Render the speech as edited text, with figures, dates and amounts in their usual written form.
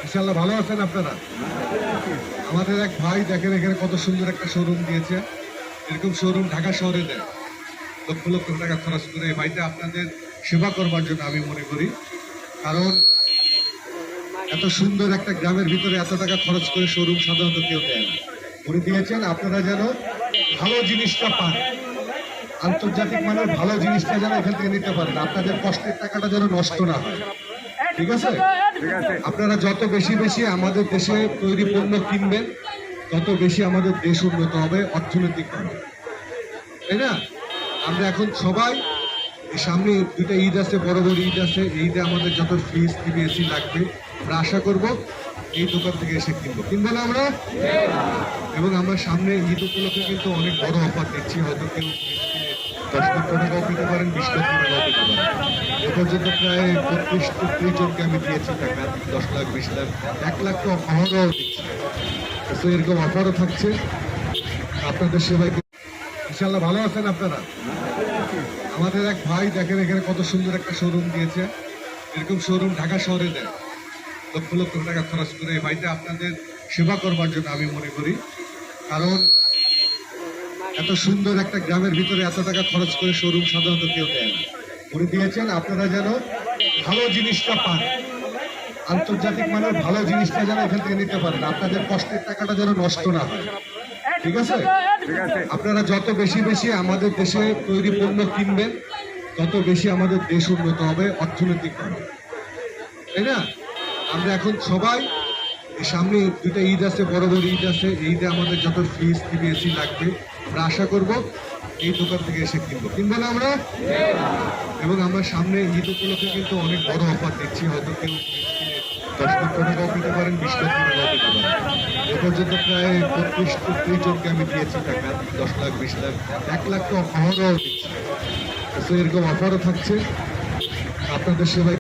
ইনশাআল্লাহ ভালো আছেন আপনারা? আমাদের এক ভাই দেখেন এখানে কত সুন্দর একটা শোরুম দিয়েছে। এরকম শোরুম ঢাকা শহরে দেয় লক্ষ লক্ষ টাকা খরচ করে। এই ভাইটা আপনাদের সেবা করবার জন্য আমি মনে করি, কারণ এত সুন্দর একটা গ্রামের ভিতরে এত টাকা খরচ করে শোরুম সাধারণত কেউ দেয় না। উনি দিয়েছেন আপনারা যেন ভালো জিনিসটা পান, আন্তর্জাতিক মানের ভালো জিনিসটা যেন এখান থেকে নিতে পারেন, আপনাদের কষ্টের টাকাটা যেন নষ্ট না হয়। ঠিক আছে? আপনারা যত বেশি বেশি আমাদের দেশে তৈরি পণ্য কিনবেন, তত বেশি আমাদের দেশ উন্নত হবে অর্থনৈতিকভাবে, তাই না? আমরা এখন সবাই সামনে দুইটা ঈদ আছে, বড় বড় ঈদ আছে। ঈদে আমাদের যত ফ্রিজ টিভি এসি লাগবে আমরা আশা করব এই দোকান থেকে এসে কিনবো না আমরা। এবং আমরা সামনে ঈদ উপলক্ষে কিন্তু অনেক বড় অফার দিচ্ছি। হয়তো কেউ 10 লক্ষ টাকাও পেতে পারেন, 20 লক্ষ টাকাও পেতে পারেন। এ পর্যন্ত প্রায় 32-33 জনকে আমি দিয়েছি টাকা, 10 লাখ 20 লাখ 1 লাখ তো অহরহ দিচ্ছি। তো এরকম অফারও থাকছে আপনাদের সেবায়। ইনশাআল্লাহ ভালো আছেন আপনারা? আমাদের এক ভাই দেখেন এখানে কত সুন্দর একটা শোরুম দিয়েছে। এরকম শোরুম ঢাকা শহরে দেয় লক্ষ লক্ষ টাকা খরচ করে। এই ভাইটা আপনাদের সেবা করবার জন্য আমি মনে করি, কারণ এত সুন্দর একটা গ্রামের ভিতরে এত টাকা খরচ করে শোরুম সাধারণত কেউ দেয় না। উনি দিয়েছেন আপনারা যেন ভালো জিনিসটা পান, আন্তর্জাতিক মানের ভালো জিনিসটা যেন এখান থেকে নিতে পারেন, আপনাদের কষ্টের টাকাটা যেন নষ্ট না হয়। ঠিক আছে? আপনারা যত বেশি বেশি আমাদের দেশে তৈরি পণ্য কিনবেন, তত বেশি আমাদের দেশ উন্নত হবে অর্থনৈতিকভাবে, তাই না? আমরা এখন সবাই সামনে দুইটা ঈদ আছে, বড় বড় ঈদ আছে। ঈদে আমাদের যত ফ্রিজ টিভি এসি লাগবে আমরা আশা করব এই দোকান থেকে এসে কিনবো না আমরা। এবং আমরা সামনে ঈদ উপলক্ষে কিন্তু অনেক বড় অফার দিচ্ছি। হয়তো কেউ 10 লক্ষ টাকাও পেতে পারেন, 20 লক্ষ টাকাও পেতে পারেন। এ পর্যন্ত প্রায় 32-33 জনকে আমি দিয়েছি টাকা, 10 লাখ 20 লাখ 1 লাখ তো অহরহ দিচ্ছি। তো এরকম অফারও থাকছে আপনাদের সেবায়।